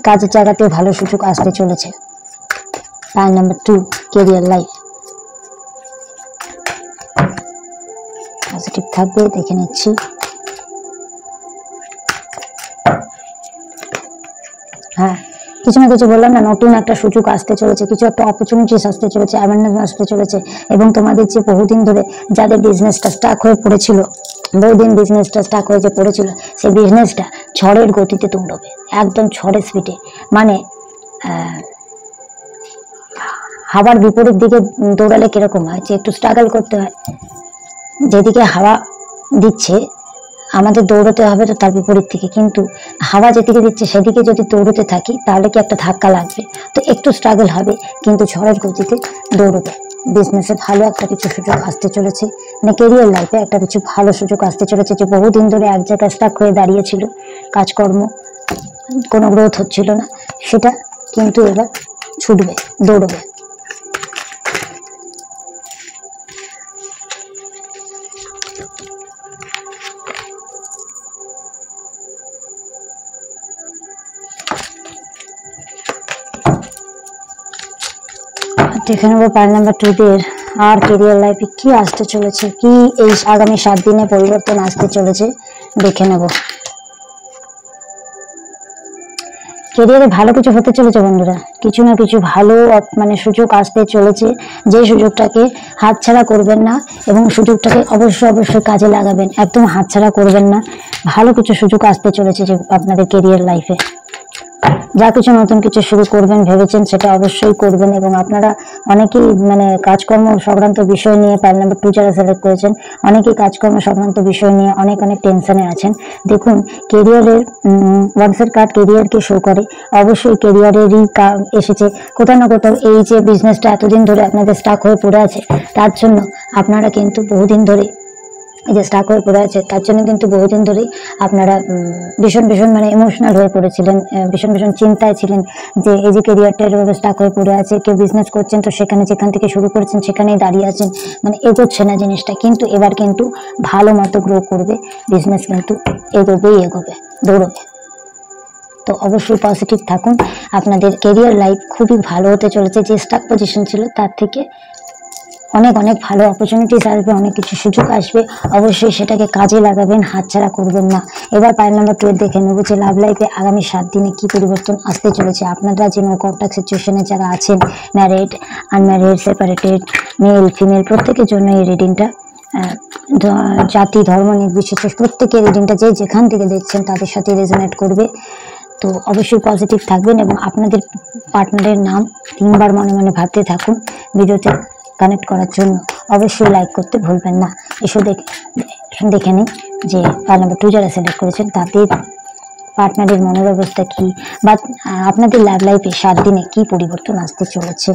কাজের জায়গাতেও ভালো সুযোগ আসতে চলেছে। Pile number 2 career life positive থাকবে, দেখে নিচ্ছি। হ্যাঁ, কিছু না কিছু বললাম না, নতুন একটা সুযোগ আসতে চলেছে, কিছু একটা অপরচুনিটিস আসতে চলেছে, অ্যাভেন্ডান্স আসতে চলেছে। এবং তোমাদের যে বহুদিন ধরে যাদের বিজনেসটা স্টাক হয়ে পড়েছিল, বহুদিন বিজনেসটা স্টাক হয়ে যে পড়েছিল, সেই বিজনেসটা ঝড়ের গতিতে দৌড়বে, একদম ঝড়ের স্পিডে। মানে হাওয়ার বিপরীত দিকে দৌড়ালে কিরকম হয়, যে একটু স্ট্রাগল করতে হয়। যেদিকে হাওয়া দিচ্ছে আমাদের দৌড়তে হবে তো তার বিপরীত থেকে, কিন্তু হাওয়া যেদিকে দিচ্ছে সেদিকে যদি দৌড়তে থাকি তাহলে কি একটা ধাক্কা লাগবে, তো একটু স্ট্রাগল হবে, কিন্তু ঝড়ের গতিতে দৌড়বে। বিজনেসে ভালো একটা কিছু সুযোগ আসতে চলেছে, মানে কেরিয়ার লাইফে একটা কিছু ভালো সুযোগ আসতে চলেছে। যে বহুদিন ধরে এক জায়গায় স্টাক হয়ে দাঁড়িয়েছিল, কাজকর্ম কোনো গ্রোথ হচ্ছিল না, সেটা কিন্তু এবার ছুটবে, দৌড়বে। দেখে নেবো পাইল নাম্বার 2 এর আর কেরিয়ার লাইফে কি আসতে চলেছে, কি এই আগামী 7 দিনে পরিবর্তন আসতে চলেছে, দেখে নেব। কেরিয়ারে ভালো কিছু হতে চলেছে বন্ধুরা, কিছু না কিছু ভালো মানে সুযোগ আসতে চলেছে, যে সুযোগটাকে হাতছাড়া করবেন না, এবং সুযোগটাকে অবশ্যই অবশ্যই কাজে লাগাবেন, একদম হাতছাড়া করবেন না। ভালো কিছু সুযোগ আসতে চলেছে যে আপনাদের কেরিয়ার লাইফে। যা কিছু নতুন কিছু শুরু করবেন ভেবেছেন সেটা অবশ্যই করবেন। এবং আপনারা অনেকেই মানে কাজকর্ম সংক্রান্ত বিষয় নিয়ে পাইল নাম্বার 2 যারা সিলেক্ট করেছেন, অনেকেই কাজকর্ম সংক্রান্ত বিষয় নিয়ে অনেক অনেক টেনশনে আছেন। দেখুন কেরিয়ারের ওয়ান্সের কার্ড কেরিয়ারকে শো করে, অবশ্যই কেরিয়ারেরই এসেছে কোথাও না কোথাও। এই যে বিজনেসটা এতদিন ধরে আপনাদের স্টাক হয়ে পড়ে আছে, তার জন্য আপনারা কিন্তু বহুদিন ধরে এই যে স্টাক হয়ে পড়ে আছে, তার জন্য কিন্তু বহুদিন ধরেই আপনারা ভীষণ ভীষণ মানে ইমোশনাল হয়ে পড়েছিলেন, ভীষণ ভীষণ চিন্তায় ছিলেন যে এই যে কেরিয়ারটা এভাবে স্টাক হয়ে পড়ে আছে। কেউ বিজনেস করছেন তো সেখানে যেখান থেকে শুরু করেছেন সেখানেই দাঁড়িয়ে আছেন, মানে এগোচ্ছে না জিনিসটা। কিন্তু এবার কিন্তু ভালো মতো গ্রো করবে বিজনেস, কিন্তু এগোবেই এগোবে, দৌড়বে। তো অবশ্যই পজিটিভ থাকুন, আপনাদের কেরিয়ার লাইফ খুবই ভালো হতে চলেছে। যে স্টাক পজিশন ছিল তার থেকে অনেক অনেক ভালো অপরচুনিটিস আসবে, অনেক কিছু সুযোগ আসবে, অবশ্যই সেটাকে কাজে লাগাবেন, হাতছাড়া করবেন না। এবার পাইল নাম্বার 2 দেখে নেব যে লাভ লাইফে আগামী 7 দিনে কি পরিবর্তন আসতে চলেছে। আপনারা যে নো কন্টাক্ট সিচুয়েশনে যারা আছেন, married, unmarried, separated, male female, প্রত্যেকের জন্য এই রিডিংটা, জাতি ধর্ম নির্বিশেষে প্রত্যেকের রিডিংটা যে যেখান থেকে দেখছেন তাদের সাথে রেজোনেট করবে। তো অবশ্যই পজিটিভ থাকবেন, এবং আপনাদের পার্টনারের নাম 3 বার মনে মনে ভাবতে থাকুন। ভিডিওতে কানেক্ট করার জন্য অবশ্যই লাইক করতে ভুলবেন না। এসে দেখে নিন যে পাইল নাম্বার 2 যারা সিলেক্ট করেছেন তাদের পার্টনারের মনের অবস্থা কি, বা আপনাদের লাভ লাইফে 7 দিনে কি পরিবর্তন আসতে চলেছে।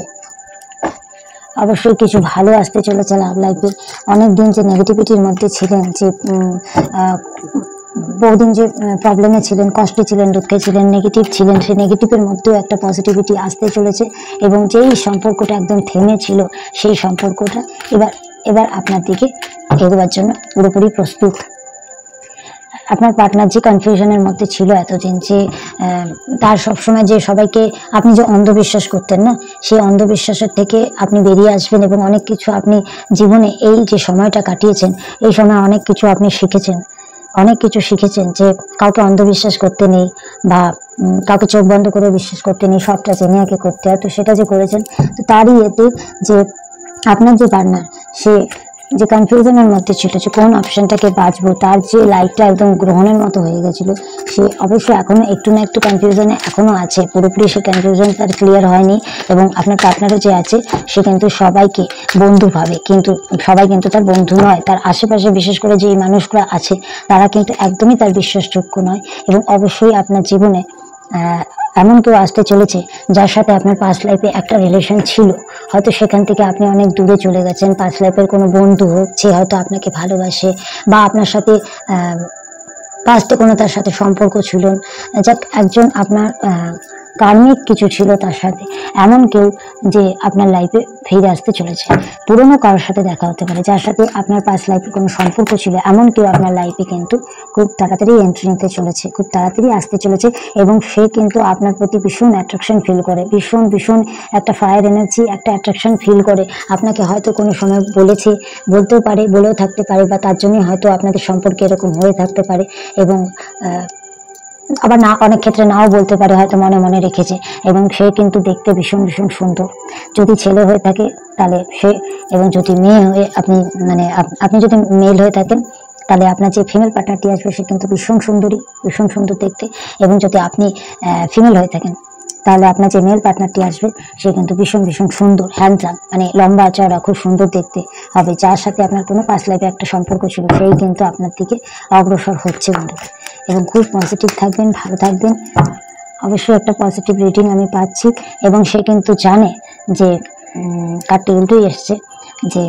অবশ্যই কিছু ভালো আসতে চলেছে লাভ লাইফে। অনেকদিন যে নেগেটিভিটির মধ্যে ছিলেন, যে বহুদিন যে প্রবলেমে ছিলেন, কষ্টে ছিলেন, দুঃখে ছিলেন, নেগেটিভ ছিলেন, সেই নেগেটিভের মধ্যেও একটা পজিটিভিটি আসতে চলেছে। এবং যেই সম্পর্কটা একদম থেমে ছিল সেই সম্পর্কটা এবার আপনার দিকে এগোবার জন্য পুরোপুরি প্রস্তুত। আপনার পার্টনার যে কনফিউশনের মধ্যে ছিল এতদিন, যে তার সবসময় যে সবাইকে আপনি যে অন্ধবিশ্বাস করতেন না, সেই অন্ধবিশ্বাসের থেকে আপনি বেরিয়ে আসবেন এবং অনেক কিছু আপনি জীবনে এই যে সময়টা কাটিয়েছেন, এই সময় অনেক কিছু আপনি শিখেছেন, অনেক কিছু শিখেছেন যে কাউকে অন্ধবিশ্বাস করতে নেই, বা কাউকে চোখ বন্ধ করে বিশ্বাস করতে নেই, সবটা জেনে আগে করতে হয়। তো সেটা যে করেছেন, তো তারই এতে যে আপনার যে পার্টনার, সে যে কনফিউশনের মধ্যে ছিল যে কোন অপশনটাকে বাঁচবো, তার যে লাইফটা একদম গ্রহণের মতো হয়ে গেছিল, সে অবশ্যই এখনো একটু না একটু কনফিউশনে এখনো আছে, পুরোপুরি সে কনফিউশন তার ক্লিয়ার হয়নি। এবং আপনার পার্টনারও যে আছে, সে কিন্তু সবাইকে বন্ধু ভাবে, কিন্তু সবাই কিন্তু তার বন্ধু নয়। তার আশেপাশে বিশেষ করে যে মানুষগুলো আছে, তারা কিন্তু একদমই তার বিশ্বাসযোগ্য নয়। এবং অবশ্যই আপনার জীবনে এমন কেউ আসতে চলেছে যার সাথে আপনার পাস্ট লাইফে একটা রিলেশন ছিল, হয়তো সেখান থেকে আপনি অনেক দূরে চলে গেছেন। পাস্ট লাইফের কোনো বন্ধু হোক, যে হয়তো আপনাকে ভালোবাসে, বা আপনার সাথে পাস্টে কোনো তার সাথে সম্পর্ক ছিল, যাক একজন আপনার কার্মিক কিছু ছিল তার সাথে, এমন কেউ যে আপনার লাইফে ফিরে আসতে চলেছে। পুরনো কারোর সাথে দেখা হতে পারে, যার সাথে আপনার পাস্ট লাইফে কোনো সম্পর্ক ছিল, এমন কেউ আপনার লাইফে কিন্তু খুব তাড়াতাড়ি এন্ট্রি নিতে চলেছে, খুব তাড়াতাড়ি আসতে চলেছে। এবং সে কিন্তু আপনার প্রতি ভীষণ অ্যাট্রাকশন ফিল করে, ভীষণ ভীষণ একটা ফায়ার এনার্জি, একটা অ্যাট্রাকশন ফিল করে। আপনাকে হয়তো কোনো সময় বলেছে, বলতেও পারে, বলেও থাকতে পারে, বা তার জন্যই হয়তো আপনাদের সম্পর্কে এরকম হয়ে থাকতে পারে। এবং আবার না, অনেক ক্ষেত্রে নাও বলতে পারে, হয়তো মনে মনে রেখেছে। এবং সে কিন্তু দেখতে ভীষণ ভীষণ সুন্দর, যদি ছেলে হয়ে থাকে তাহলে সে, এবং যদি মেয়ে হয়ে আপনি মানে আপনি যদি মেল হয়ে থাকেন, তাহলে আপনার যে ফিমেল পার্টনারটি আসবে সে কিন্তু ভীষণ সুন্দরী, ভীষণ সুন্দর দেখতে। এবং যদি আপনি ফিমেল হয়ে থাকেন, তাহলে আপনার যে মেল পার্টনারটি আসবে সে কিন্তু ভীষণ ভীষণ সুন্দর, হ্যান্ডসাম, মানে লম্বা চওড়া, খুব সুন্দর দেখতে হবে। যার সাথে আপনার কোনো পাস্ট লাইফে একটা সম্পর্ক ছিল, সেই কিন্তু আপনার দিকে অগ্রসর হচ্ছে বন্ধু। এবং খুব পজিটিভ থাকবেন, ভালো থাকবেন। অবশ্যই একটা পজিটিভ রিডিং আমি পাচ্ছি। এবং সে কিন্তু জানে যে কার্ডটি উল্টোই এসছে, যে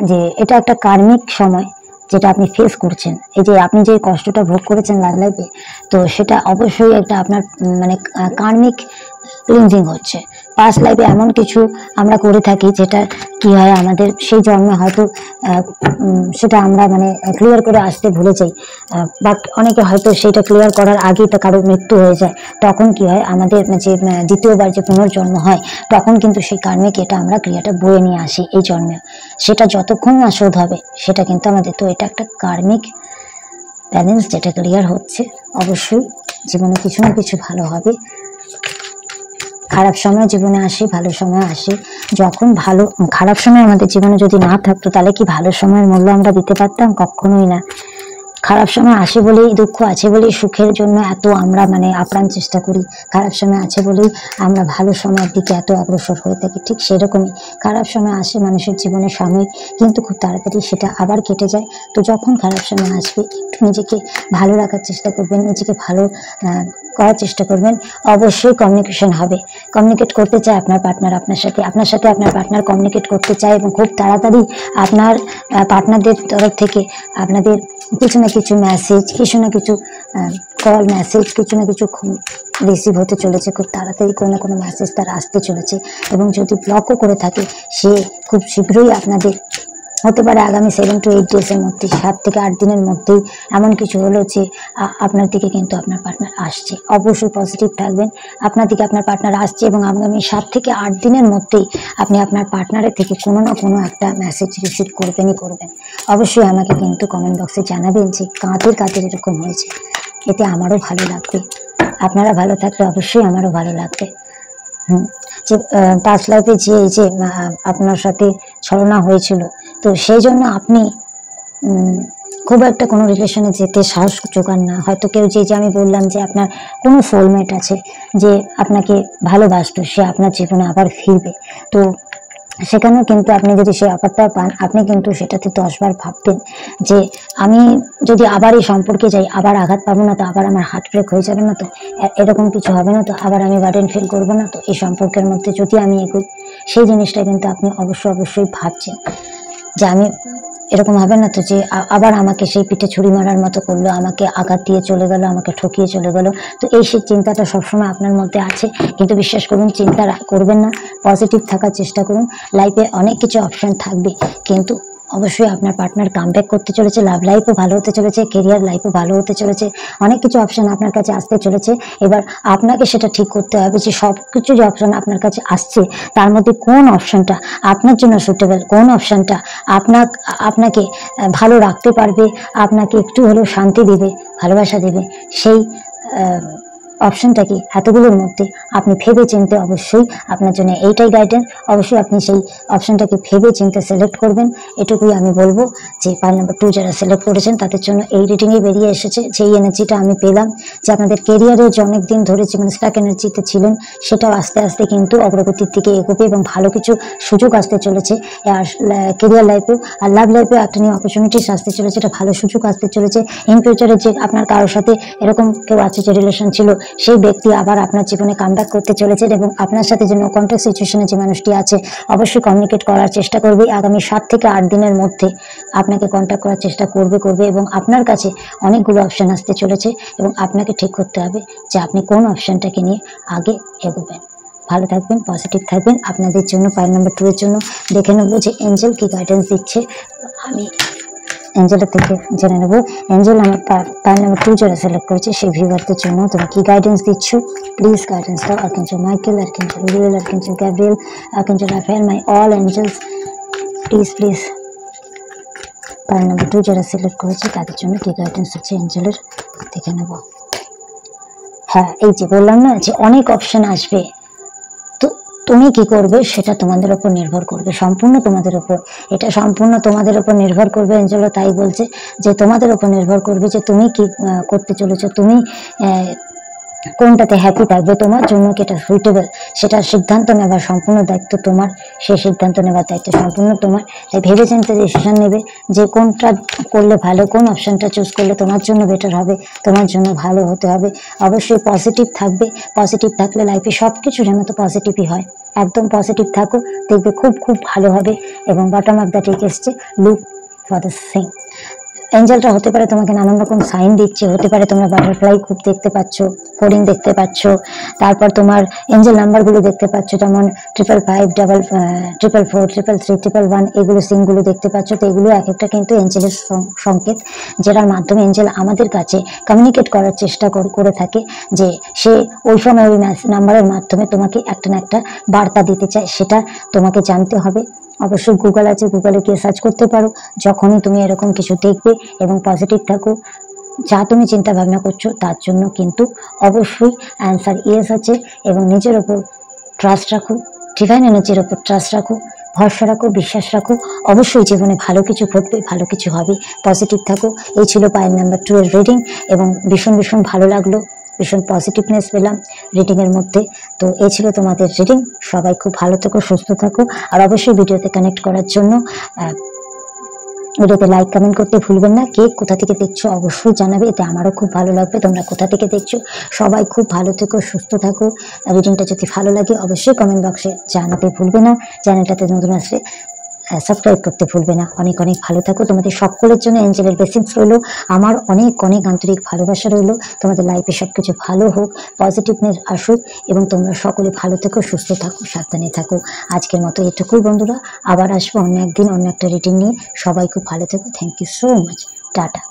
যে এটা একটা কার্মিক সময় যেটা আপনি ফেস করছেন। এই যে আপনি যে কষ্টটা ভোগ করেছেন লাভ লাইফে, তো সেটা অবশ্যই একটা আপনার মানে কার্মিক ক্লিনজিং হচ্ছে। পাস্ট লাইফে এমন কিছু আমরা করে থাকি যেটা কি হয়, আমাদের সেই জন্মে হয়তো সেটা আমরা মানে ক্লিয়ার করে আসতে ভুলে যাই, বাট অনেকে হয়তো সেটা ক্লিয়ার করার আগেই তো কারোর মৃত্যু হয়ে যায়। তখন কি হয়, আমাদের যে দ্বিতীয়বার যে পুনর্জন্ম হয়, তখন কিন্তু সেই কার্মিক এটা আমরা ক্রিয়াটা বয়ে নিয়ে আসি এই জন্মে। সেটা যতক্ষণ না শোধ হবে, সেটা কিন্তু আমাদের, তো এটা একটা কার্মিক ব্যালেন্স যেটা ক্লিয়ার হচ্ছে। অবশ্যই জীবনে কিছু না কিছু ভালো হবে। খারাপ সময় জীবনে আসে, ভালো সময় আসে। যখন খারাপ সময় আমাদের জীবনে যদি না থাকতো, তাহলে কি ভালো সময়ের মূল্য আমরা দিতে পারতাম? কখনোই না। খারাপ সময় আসে বলেই, দুঃখ আছে বলেই সুখের জন্য এত আমরা মানে আপ্রাণ চেষ্টা করি। খারাপ সময় আছে বলেই আমরা ভালো সময়ের দিকে এত অগ্রসর হয়ে থাকি। ঠিক সেরকমই খারাপ সময় আসে মানুষের জীবনে সাময়িক, কিন্তু খুব তাড়াতাড়ি সেটা আবার কেটে যায়। তো যখন খারাপ সময় আসবে, একটু নিজেকে ভালো রাখার চেষ্টা করবেন, নিজেকে ভালো করার চেষ্টা করবেন। অবশ্যই কমিউনিকেশন হবে, কমিউনিকেট করতে চায় আপনার পার্টনার আপনার সাথে, আপনার পার্টনার কমিউনিকেট করতে চায়। এবং খুব তাড়াতাড়ি আপনার পার্টনারদের তরফ থেকে আপনাদের কিছু না কিছু মেসেজ, কিছু না কিছু কল মেসেজ, কিছু না কিছু রিসিভ হতে চলেছে। খুব তাড়াতাড়ি কোনো না কোনো মেসেজ তার আসতে চলেছে। এবং যদি ব্লকও করে থাকে, সে খুব শীঘ্রই আপনাদের, হতে পারে আগামী 7 to 8 ডেজের মধ্যে, 7 থেকে 8 দিনের মধ্যেই এমন কিছু হলো যে আপনার দিকে কিন্তু আপনার পার্টনার আসছে। অবশ্যই পজিটিভ থাকবেন, আপনার দিকে আপনার পার্টনার আসছে। এবং আগামী 7 থেকে 8 দিনের মধ্যেই আপনি আপনার পার্টনারের থেকে কোনো না কোনো একটা মেসেজ রিসিভ করবেনই করবেন। অবশ্যই আমাকে কিন্তু কমেন্ট বক্সে জানাবেন যে কাদের এরকম হয়েছে, এতে আমারও ভালো লাগবে। আপনারা ভালো থাকলে অবশ্যই আমারও ভালো লাগবে। যে পাস্ট লাইফে যে এই যে আপনার সাথে ছলনা হয়েছিল, তো সেই জন্য আপনি খুব একটা কোনো রিলেশনে যেতে সাহস জোগান না। হয়তো কেউ যে আমি বললাম যে আপনার কোনো সোলমেট আছে, যে আপনাকে ভালোবাসতো, সে আপনার জীবনে আবার ফিরবে, তো সেখানেও কিন্তু আপনি যদি সেই অফারটা পান, আপনি কিন্তু সেটাতে 10 বার ভাববেন যে আমি যদি আবার এই সম্পর্কে যাই, আবার আঘাত পাবো না তো, আবার আমার হার্ট ব্রেক হয়ে যাবে না তো, এরকম কিছু হবে না তো, আবার আমি বার্ডেন ফিল করবো না তো এই সম্পর্কের মধ্যে যদি আমি এগোই। সেই জিনিসটা কিন্তু আপনি অবশ্যই ভাবছেন যে আমি এরকম হবে না তো, যে আবার আমাকে সেই পিঠে ছুরি মারার মতো করলো, আমাকে আঘাত দিয়ে চলে গেল, আমাকে ঠকিয়ে চলে গেল। তো এই সেই চিন্তাটা সবসময় আপনার মধ্যে আছে, কিন্তু বিশ্বাস করুন, চিন্তা করবেন না, পজিটিভ থাকার চেষ্টা করুন। লাইফে অনেক কিছু অপশন থাকবে, কিন্তু অবশ্যই আপনার পার্টনার কামব্যাক করতে চলেছে, লাভ লাইফও ভালো হতে চলেছে, কেরিয়ার লাইফও ভালো হতে চলেছে, অনেক কিছু অপশন আপনার কাছে আসতে চলেছে। এবার আপনাকে সেটা ঠিক করতে হবে যে সব কিছু যে অপশন আপনার কাছে আসছে তার মধ্যে কোন অপশনটা আপনার জন্য সুটেবল, কোন অপশনটা আপনাকে ভালো রাখতে পারবে, আপনাকে একটু হলেও শান্তি দেবে, ভালোবাসা দেবে, সেই অপশনটা কি এতগুলোর মধ্যে আপনি ভেবে চিনতে অবশ্যই আপনার জন্য এইটাই গাইডেন্স। অবশ্যই আপনি সেই অপশনটাকে ভেবে চিনতে সিলেক্ট করবেন। এটুকুই আমি বলবো যে পাইল নাম্বার 2 যারা সিলেক্ট করেছেন তাদের জন্য এই রিডিংয়ে বেরিয়ে এসেছে যেই এনার্জিটা আমি পেলাম, যে আপনাদের কেরিয়ারে যে অনেকদিন ধরে যেমন স্টাক এনার্জিতে ছিলেন সেটাও আস্তে আস্তে কিন্তু অগ্রগতির দিকে এগোবে এবং ভালো কিছু সুযোগ আসতে চলেছে। আর কেরিয়ার লাইফেও আর লাভ লাইফেও একটা নিউ অপরচুনিটিস আসতে চলেছে, এটা ভালো সুযোগ আসতে চলেছে। ইন ফিউচারে যে আপনার কারোর সাথে এরকম কেউ আছে যে রিলেশন ছিল, সেই ব্যক্তি আবার আপনার জীবনে কামব্যাক করতে চলেছে এবং আপনার সাথে যে নো কন্ট্যাক্ট সিচুয়েশনে যে মানুষটি আছে অবশ্যই কমিউনিকেট করার চেষ্টা করবে। আগামী 7 থেকে 8 দিনের মধ্যে আপনাকে কন্ট্যাক্ট করার চেষ্টা করবে এবং আপনার কাছে অনেকগুলো অপশন আসতে চলেছে এবং আপনাকে ঠিক করতে হবে যে আপনি কোন অপশনটাকে নিয়ে আগে এগোবেন। ভালো থাকবেন, পজিটিভ থাকবেন। আপনাদের জন্য পাইল নাম্বার 2 এর জন্য দেখে নেবো যে এঞ্জেল কি গাইডেন্স দিচ্ছে। আমি এঞ্জেলের থেকে জেনে নেবো এঞ্জেল আমার পাইল নাম্বার 2 যারা সিলেক্ট করেছে সেই ভিউয়ারদের জন্য তুমি কি গাইডেন্স দিচ্ছ। প্লিজ গাইডেন্স দাও। Archangel Michael, archangel Uriel, archangel Gabriel, archangel Raphael, my all angels, please pile number 2 যারা সিলেক্ট করেছে তাদের জন্য কি গাইডেন্স হচ্ছে এঞ্জেলের দেখে নেব। হ্যাঁ, এই যে বললাম না যে অনেক অপশন আসবে, তো তুমি কি করবে সেটা তোমাদের উপর নির্ভর করবে, সম্পূর্ণ তোমাদের উপর। এটা সম্পূর্ণ তোমাদের উপর নির্ভর করবে। এঞ্জেলও তাই বলছে যে তোমাদের উপর নির্ভর করবে যে তুমি কি করতে চলেছো, তুমি কোনটাতে হ্যাপি থাকবে, তোমার জন্য কি এটা সুইটেবল সেটা সিদ্ধান্ত নেবার সম্পূর্ণ দায়িত্ব তোমার। সেই সিদ্ধান্ত নেবার দায়িত্ব সম্পূর্ণ তোমার। তাই ভেবে চিন্তে ডিসিশন নেবে যে কোনটা করলে ভালো, কোন অপশনটা চুজ করলে তোমার জন্য বেটার হবে, তোমার জন্য ভালো হতে হবে। অবশ্যই পজিটিভ থাকবে। পজিটিভ থাকলে লাইফে সব কিছুর মতো পজিটিভই হয়। একদম পজিটিভ থাকো, দেখবে খুব ভালো হবে। এবং বটম অফ দ্য টেক এসছে লুক ফর দ্য সেম। এঞ্জেলটা হতে পারে তোমাকে নানান রকম সাইন দিচ্ছে, হতে পারে তোমরা বাটারফ্লাই খুব দেখতে পাচ্ছ, ফোরিং দেখতে পাচ্ছ, তারপর তোমার এঞ্জেল নাম্বারগুলো দেখতে পাচ্ছ যেমন 555, 444, 333, 111 এগুলো সিনগুলো দেখতে পাচ্ছ। তো এগুলো এক একটা কিন্তু এঞ্জেলের সংকেত, যেটার মাধ্যমে এঞ্জেল আমাদের কাছে কমিউনিকেট করার চেষ্টা করে থাকে যে সে ওই সময় ওই নাম্বারের মাধ্যমে তোমাকে একটা না একটা বার্তা দিতে চায়। সেটা তোমাকে জানতে হবে। অবশ্যই গুগল আছে, গুগলে গিয়ে সার্চ করতে পারো যখনই তুমি এরকম কিছু দেখবে এবং পজিটিভ থাকো। যা তুমি চিন্তা ভাবনা করছো তার জন্য কিন্তু অবশ্যই অ্যান্সার ইয়েস আছে। এবং নিজের ওপর ট্রাস্ট রাখো, ডিভাইন এনার্জির ওপর ট্রাস্ট রাখো, ভরসা রাখো, বিশ্বাস রাখো। অবশ্যই জীবনে ভালো কিছু ঘটবে, ভালো কিছু হবে। পজিটিভ থাকো। এই ছিল পাইল নাম্বার 2 এর রিডিং এবং ভীষণ ভালো লাগলো, ভীষণ পজিটিভনেস পেলাম রিডিং এর মধ্যে। তো এই ছিল তোমাদের রিডিং। সবাই খুব ভালো থেকো, সুস্থ থাকো। আর অবশ্যই ভিডিওতে কানেক্ট করার জন্য ভিডিওতে লাইক কমেন্ট করতে ভুলবেন না। কে কোথা থেকে দেখছো অবশ্যই জানাবে, এতে আমারও খুব ভালো লাগবে তোমরা কোথা থেকে দেখছো। সবাই খুব ভালো থেকো, সুস্থ থাকো। রিডিংটা যদি ভালো লাগে অবশ্যই কমেন্ট বক্সে জানাতে ভুলবে না। চ্যানেলটাতে নতুন আসলে সাবস্ক্রাইব করতে ভুলবে না। অনেক ভালো থাকো। তোমাদের সকলের জন্য এঞ্জেলের ব্লেসিংস রইলো, আমার অনেক আন্তরিক ভালোবাসা রইলো। তোমাদের লাইফে সবকিছু ভালো হোক, পজিটিভনেস আসুক এবং তোমরা সকলে ভালো থেকো, সুস্থ থাকো, সাবধানে থাকো। আজকের মতো এটুকুই বন্ধুরা, আবার আসবো অন্য একদিন অন্য একটা রিডিং নিয়ে। সবাই খুব ভালো থেকো। Thank you so much. Tata.